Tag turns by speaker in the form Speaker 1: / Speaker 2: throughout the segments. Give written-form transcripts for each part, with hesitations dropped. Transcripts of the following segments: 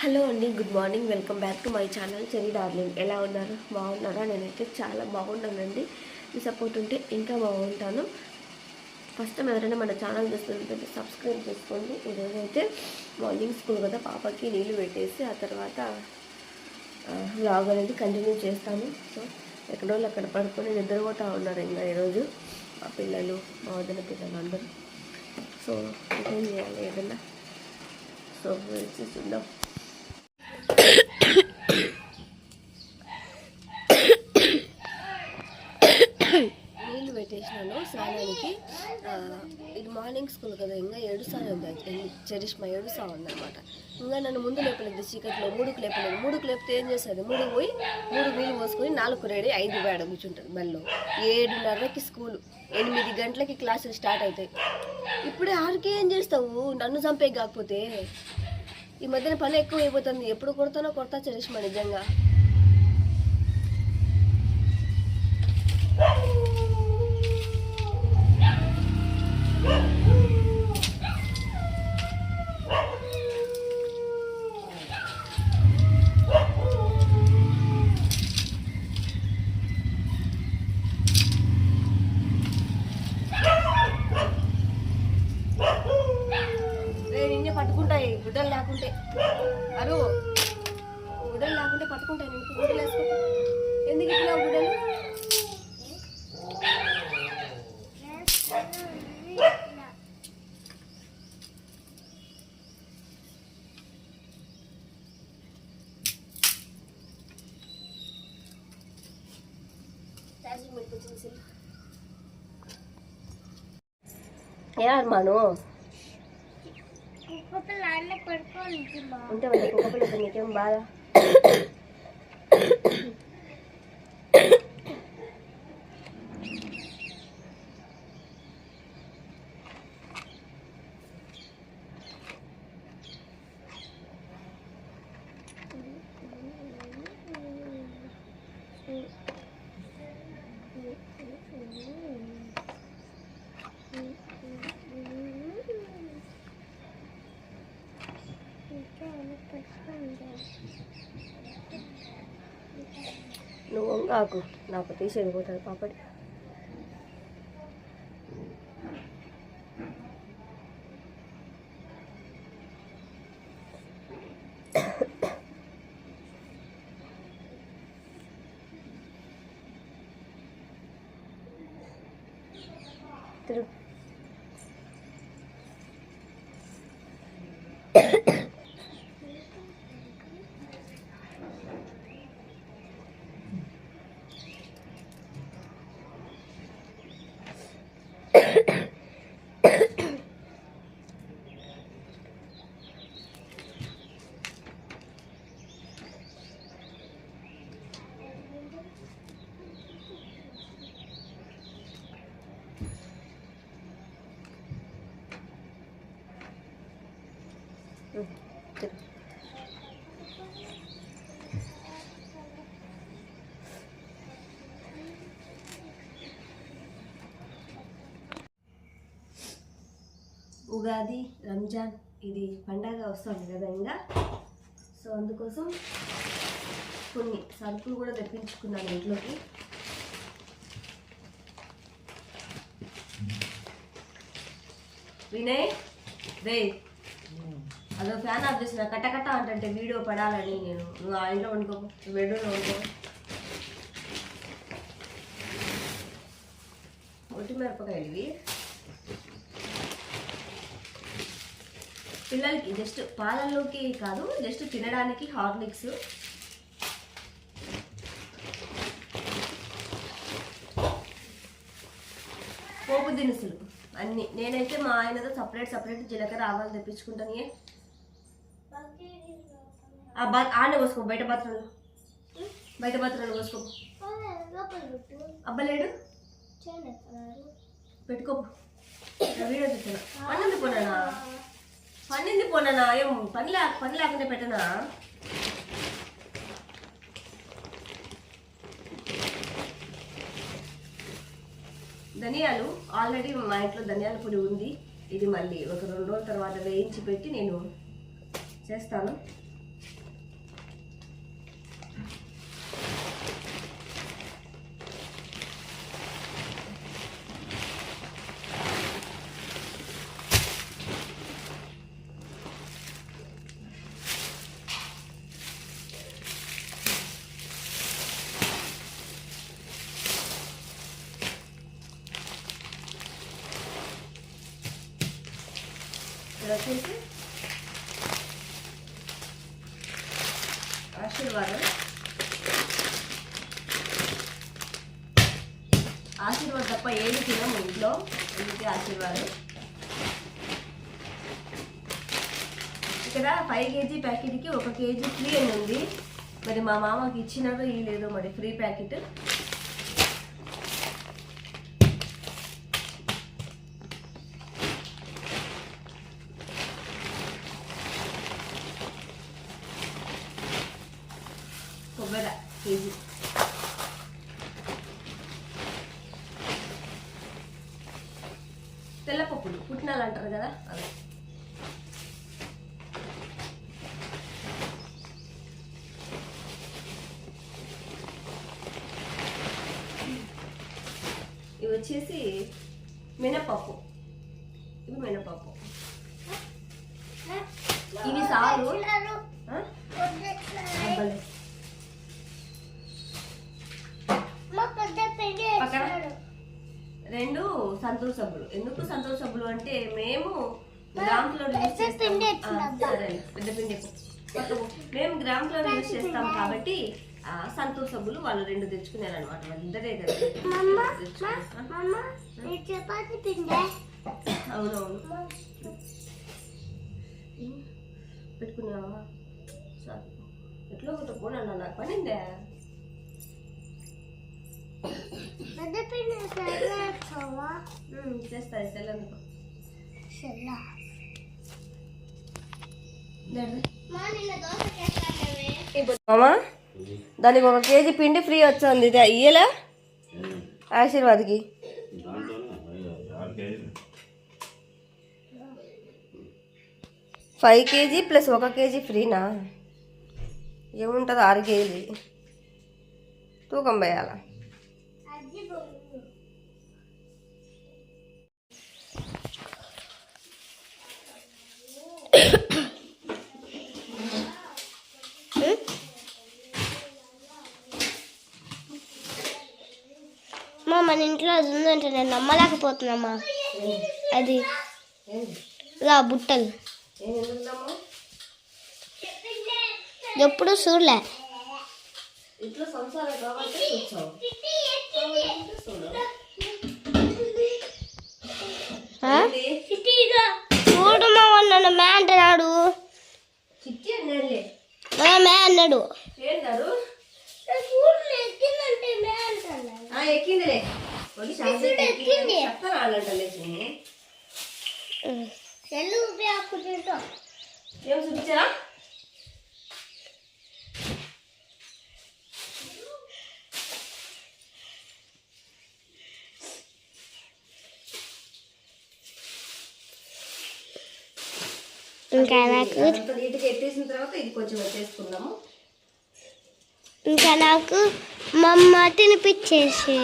Speaker 1: Hello అండి, good morning. Welcome back to my channel cherry darling. ఎలా ఉన్నారు? బాగున్నారా? నేనైతే చాలా బాగున్నానండి. మీ సపోర్ట్ ఉంటే ఇంకా బాగుంటాను. ఫస్ట్ టైం ఎవరైనా మన ఛానల్ చూస్తుంటే సబ్స్క్రైబ్ చేసుకోండి. ఈరోజు అయితే మార్నింగ్ స్కూల్ కదా, పాపకి నీళ్ళు పెట్టేసి ఆ తర్వాత వ్లాగ్ అనేది కంటిన్యూ చేస్తాను. సో ఎక్కడో అక్కడ పడుకొని నిద్రపోతూ ఉన్నారు ఇంకా ఈరోజు మా పిల్లలు, మా వదిన పిల్లలు అందరూ. సో ఏం చేయాలి ఏదన్నా. సో వచ్చి చూద్దాం. నీళ్ళు పెట్టేసినాను స్నానానికి. ఇది మార్నింగ్ స్కూల్ కదా, ఇంకా ఏడుస్తానే ఉంది. చరిష్మా ఏడుస్తా ఉందన్నమాట. ఇంకా నన్ను ముందు లేపలేదు, చీకట్లో 3కు లేపలేదు. 3కు లేపితే ఏం చేస్తుంది, 3కు పోయి 3 నీళ్ళు పోసుకొని 4 రెడీ 5 వేడ కూర్చుంటుంది. బల్లో 7:30కి స్కూలు, 8 గంటలకి క్లాసులు స్టార్ట్ అవుతాయి. ఇప్పుడే 6కి ఏం చేస్తావు, నన్ను చంపే కాకపోతే. ఈ మధ్యన పని ఎక్కువ అయిపోతుంది. ఎప్పుడు కొడతా చరిష్మా నిజంగా. నిన్నే పట్టుకుంటాయి గుడ్డలు లేకుంటే. అరు గుడ్డలు లేకుంటే పట్టుకుంటాయి. నీకు గుడ్డలు వేసుకుంటా. ఎందుకు ఇట్లా గుడ్డలు? యార్ మాను ఉంటే వాళ్ళ కుక్క పిల్లతో నీకేం బాధ? నువ్వు వంగాకు, నాకు తీసేది పోతుంది పాపడి. తిరుగు. ఉగాది, రంజాన్ ఇది పండగ వస్తుంది కదా ఇంకా. సో అందుకోసం కొన్ని సరుకులు కూడా తెప్పించుకున్నాను ఇంట్లోకి. వినయ్ రే, అదో ఫ్యాన్ ఆఫ్ చేసిన కట్టకట్ట అంటే వీడియో పడాలని. నువ్వు ఆ ఇంట్లో వండుకో, బెడ్రూమ్లో వండుకో. ఒట్టిమిరపకాయలు ఇవి పిల్లలకి జస్ట్ పాలల్లోకి కాదు, జస్ట్ తినడానికి హార్లిక్స్. పోపు దినుసులు అన్నీ. నేనైతే మా ఆయనతో సపరేట్ జీలకర్ర ఆవాలు తెప్పించుకుంటాను. ఆనే పోసుకో, బయట బాత్రూంలో పోసుకో. అబ్బలేడు పెట్టుకో. వీడియో చూసాను. పన్నింది పోనా ఏం పని లేకుండా పెట్టనా? ధనియాలు ఆల్రెడీ మా ఇంట్లో ధనియాల పొడి ఉంది. ఇది మళ్ళీ ఒక 2 రోజుల తర్వాత వేయించి పెట్టి నేను చేస్తాను. వచ్చేసి ఆశీర్వాదం. ఆశీర్వాదం తప్ప ఏది తినము ఇంట్లో, అందుకే ఆశీర్వాదం. ఇక్కడ 5 kg ప్యాకెట్కి 1 kg ఫ్రీ అని ఉంది. మరి మా మామకి ఇచ్చినారో ఇవ్వలేదో మరి ఫ్రీ ప్యాకెట్. కొబ్బరి కేజీ, తెల్లపప్పులు పుట్నాలు అంటారు కదా అవి. ఇవి వచ్చేసి మినపప్పు, ఇవి మినపప్పు. ఇవి సారు పక్కన 2 సంతూర్ సబ్బులు. ఎందుకు సంతూర్ సబ్బులు అంటే మేము గ్రామ్ ఫ్లోర్ యూజ్ చేస్తాం. పెద్ద పిండి మేము గ్రామ్ ఫ్లోర్ యూజ్ చేస్తాం కాబట్టి సంతూర్ సబ్బులు వాళ్ళు 2 తెచ్చుకున్నారు అనమాట. వాళ్ళిద్దరే కదా. అవునవును పెట్టుకున్నావా? ఎట్లా ఒకటి పోనా నాకు పనిందే. చేస్తాయి సెల్లందుకు. మామా దానికి 1 kg పిండి ఫ్రీ వచ్చింది. ఇయ్యలే ఆశీర్వాద్కి. $5 kg ప్లస్ 1 kg ఫ్రీనా? ఏముంటుంది 6 kg తూకం వేయాల.
Speaker 2: మన ఇంట్లో అది ఉందంటే నేను నమ్మలేకపోతున్నామా. అది ఇలా బుట్టలు ఎప్పుడు చూడలే. చూడు మా నన్ను మే అంటున్నాడు. మే అన్నాడు.
Speaker 1: ఎక్కిందిలే ఏం చూపించా?
Speaker 2: ఇంకా నాకు
Speaker 1: నీటికి ఎత్తేసిన తర్వాత ఇది కొంచెం ఎత్తేసుకుందాము.
Speaker 2: ఇంకా నాకు మా అమ్మ తినిపించేసి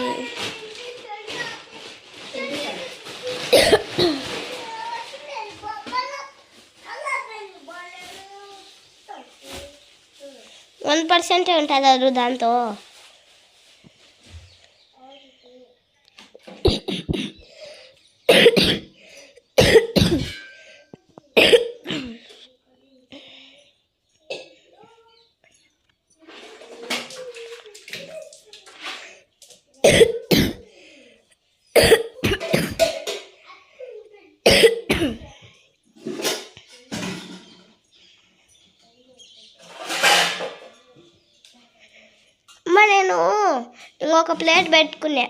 Speaker 2: %1 ఉంటుంది అది దాంతో. నేను ఇంకొక ప్లేట్ పెట్టుకున్నా.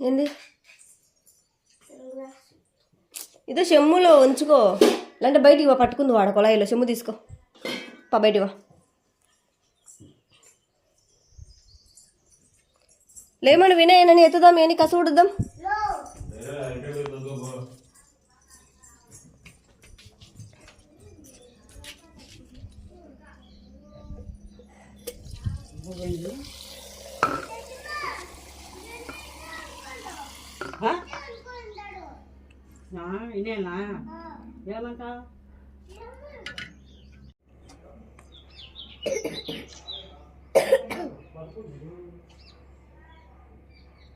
Speaker 1: ఏంది ఇదో చెమ్ములో ఉంచుకో, లేదంటే బయటికి వా, పట్టుకుంది వాడ కొలాయిలో చెమ్ము తీసుకో బయటికి వా. లేమని వినయనని ఎత్తుదాం ఏని కసుడుద్దాం.
Speaker 3: ఇనేనా ఏమంట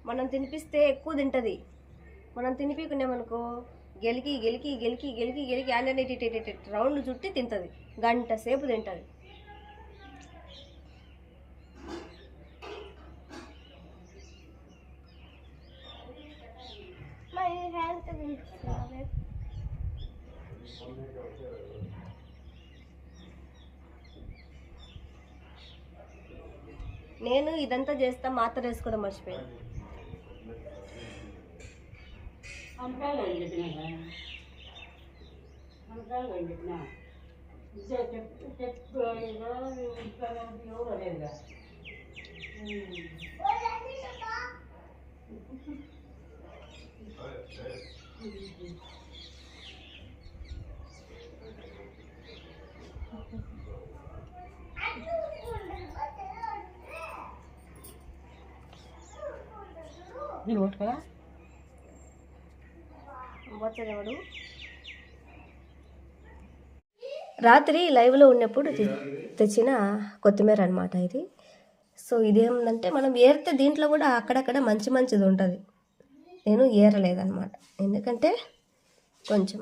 Speaker 1: మనం తినిపిస్తే ఎక్కువ తింటది. మనం తినిపించుకున్నామనుకో గెలికి గెలికి గెలికి గెలికి గెలికి ఆండీ రౌండ్ చుట్టి తింటది. గంట సేపు తింటది. నేను ఇదంతా చేస్తా, మాత్ర వేసుకోవడం మర్చిపోయాను.
Speaker 3: నేను కొట్టుకోదా
Speaker 1: వచ్చేవాడు రాత్రి లైవ్లో ఉన్నప్పుడు తెచ్చిన కొత్తిమీర అనమాట ఇది. సో ఇదేంటంటే మనం ఏరితే దీంట్లో కూడా అక్కడక్కడ మంచిది ఉంటుంది. నేను ఏరలేదన్నమాట, ఎందుకంటే కొంచెం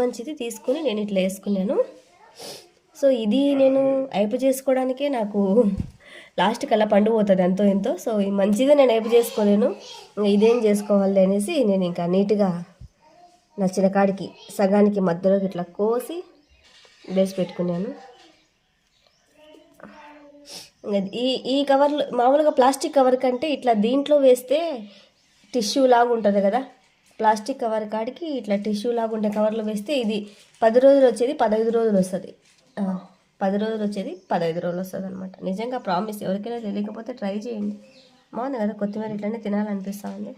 Speaker 1: మంచిది తీసుకుని నేను ఇట్లా వేసుకున్నాను. సో ఇది నేను అయిపో చేసుకోవడానికే నాకు లాస్ట్ కల్లా పండు పోతుంది ఎంతో ఎంతో. సో ఈ మంచిగా నేను అయిపో చేసుకోలేను, ఇదేం చేసుకోవాలి అనేసి నేను ఇంకా నీట్గా నచ్చిన కాడికి సగానికి మధ్యలోకి ఇట్లా కోసి వేసి పెట్టుకున్నాను. ఈ కవర్లు మామూలుగా ప్లాస్టిక్ కవర్ కంటే ఇట్లా దీంట్లో వేస్తే టిష్యూ లాగా ఉంటుంది కదా. ప్లాస్టిక్ కవర్ కాడికి ఇట్లా టిష్యూ లాగా ఉండే కవర్లో వేస్తే ఇది 10 రోజులు వచ్చేది 15 రోజులు వస్తుంది. 10 రోజులు వచ్చేది 15 రోజులు వస్తుంది అనమాట. నిజంగా ప్రామిస్, ఎవరికైనా తెలియకపోతే ట్రై చేయండి. బాగుంది కదా కొత్తిమీర, ఇట్లనే తినాలనిపిస్తూ ఉంది.